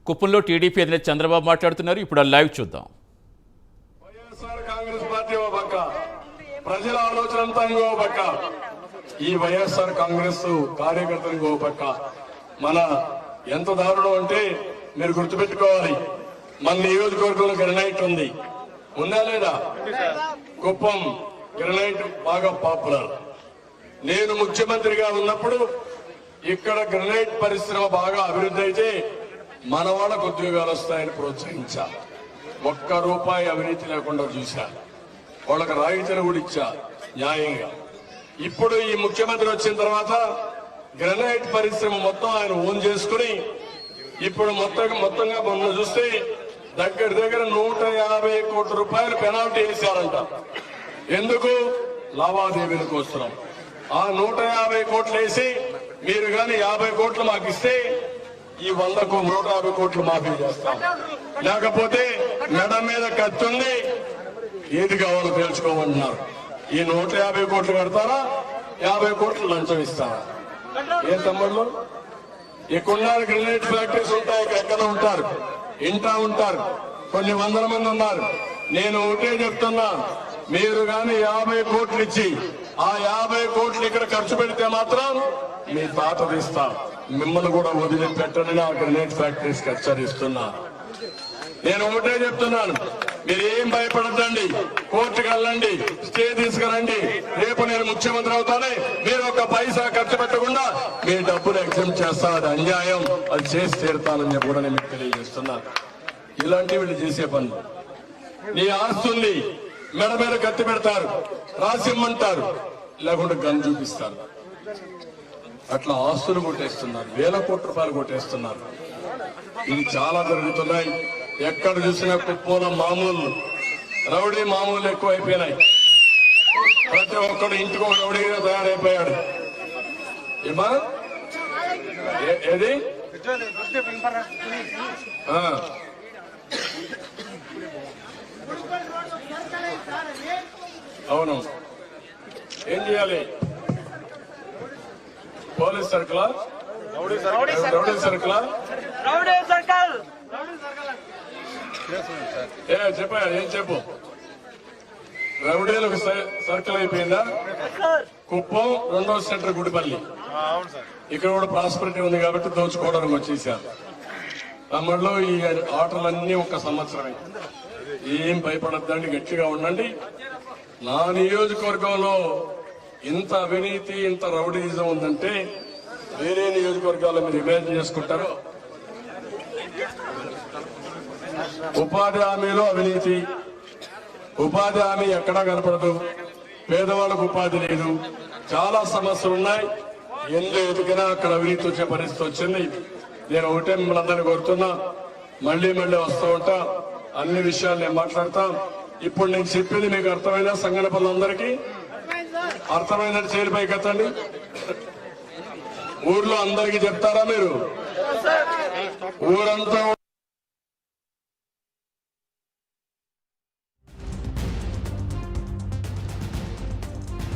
కుప్పంలో టీడీపీ అధినేత చంద్రబాబు మాట్లాడుతున్నారు. ఇప్పుడు లైవ్ చూద్దాం. వైఎస్ఆర్ కాంగ్రెస్ పార్టీ ఓ పక్క, ప్రజల ఆలోచన అంతా ఇంకో పక్క, ఈ వైఎస్ఆర్ కాంగ్రెస్ కార్యకర్తలు ఇంకో పక్క. మన ఎంత దారుణం అంటే మీరు గుర్తుపెట్టుకోవాలి, మన నియోజకవర్గంలో గ్రనైట్ ఉంది, ఉందా లేదా? కుప్పం గ్రనైట్ బాగా పాపులర్. నేను ముఖ్యమంత్రిగా ఉన్నప్పుడు ఇక్కడ గ్రనైట్ పరిశ్రమ బాగా అభివృద్ధి అయితే మన వాళ్ళకు ఉద్యోగాలు వస్తాయని ప్రోత్సహించా. ఒక్క రూపాయి అవినీతి లేకుండా చూశా. వాళ్ళకి రాయితీలు కూడా ఇచ్చా న్యాయంగా. ఇప్పుడు ఈ ముఖ్యమంత్రి వచ్చిన తర్వాత గ్రనైట్ పరిశ్రమ మొత్తం ఆయన ఓన్ చేసుకుని ఇప్పుడు మొత్తంగా మొన్న చూస్తే దగ్గర 150 కోట్ల రూపాయలు పెనాల్టీ వేశారంట. ఎందుకు? లావాదేవీల కోసం. ఆ 150 కోట్లు వేసి మీరు కానీ 50 కోట్లు మాకు ఇస్తే ఈ 150 కోట్లు మాఫీ చేస్తాం, లేకపోతే మెడ మీద కత్తుంది, ఏది కావాలో తెలుసుకోమంటున్నారు. ఈ 150 కోట్లు కడతారా, 50 కోట్లు లంచం ఇస్తారా? ఏ తమ్ముళ్ళు, ఇక్కడ గ్రెనేడ్ ఫ్యాక్టరీస్ ఉంటాయి, ఎక్కడ ఉంటారు, ఇంటా ఉంటారు, కొన్ని వందల మంది ఉన్నారు. నేను ఒకటే చెప్తున్నా, మీరు కానీ 50 కోట్లు ఇచ్చి ఆ 50 కోట్లు ఇక్కడ ఖర్చు పెడితే మాత్రం మీ తాత తీస్తా, మిమ్మల్ని కూడా వదిలిపెట్టనని ఆ గ్రెనేడ్ ఫ్యాక్టరీస్ హెచ్చరిస్తున్నా. నేను ఒకటే చెప్తున్నాను, మీరు ఏం భయపడద్దండి, కోర్టుకు వెళ్ళండి, స్టే తీసుకురండి. రేపు నేను ముఖ్యమంత్రి అవుతానే మీరు ఒక పైసా ఖర్చు పెట్టకుండా మీ డబ్బులు ఎగ్జామ్ చేస్తా. అది అన్యాయం, అది చేసి తీరుతానని కూడా నేను మీకు తెలియజేస్తున్నాను. ఇలాంటివి వీళ్ళు చేసే పనులు. నీ ఆస్తుంది మెడ మీద కత్తి పెడతారు, రాసిమ్మంటారు, లేకుంటే గన్ చూపిస్తారు. అట్లా ఆస్తులు కొట్టేస్తున్నారు, 1000 కోట్ల రూపాయలు కొట్టేస్తున్నారు. ఇది చాలా జరుగుతున్నాయి. ఎక్కడ చూసినా కుప్పంలో మామూలు రౌడీ మామూలు ఎక్కువైపోయినాయి. ప్రతి ఒక్కడు ఇంటికి ఒక రౌడీగా తయారైపోయాడు. ఏమా ఏది అవును, ఏం చేయాలి? పోలీస్ సర్కిలా, రౌడీ సర్కిలా, చెప్పా, ఏం చెప్పు? రౌడీలకు సర్కిల్ అయిపోయిందా? కుప్పం 2వ సెంటర్ గుడిపల్లి, ఇక్కడ కూడా ప్రాస్పరిటీ ఉంది కాబట్టి దోచుకోవడానికి వచ్చేసారు. తమ్ముళ్ళు ఈ ఆటలన్నీ 1 సంవత్సరమే. ఏం భయపడద్దండి, గట్టిగా ఉండండి. నా నియోజకవర్గంలో ఇంత అవినీతి, ఇంత రౌడీజం ఉందంటే వేరే నియోజకవర్గాల్లో మీరు ఇమాజిన్ చేసుకుంటారు. ఉపాధి హామీలో అవినీతి, ఉపాధి హామీ ఎక్కడా కనపడదు, పేదవాళ్ళకు ఉపాధి లేదు, చాలా సమస్యలు ఉన్నాయి. ఎందుకు ఎదిగినా అక్కడ అవినీతి వచ్చే పరిస్థితి వచ్చింది. నేను ఒకటే మిమ్మల్ని అందరినీ కోరుతున్నా, మళ్లీ వస్తూ ఉంటా, అన్ని విషయాలు నేను మాట్లాడతా. ఇప్పుడు నేను చెప్పింది మీకు అర్థమైనా? సంఘటన పనులందరికీ అర్థమైనట్టు చేరిపై కదండి. ఊర్లో అందరికీ చెప్తారా మీరు? ఊరంతా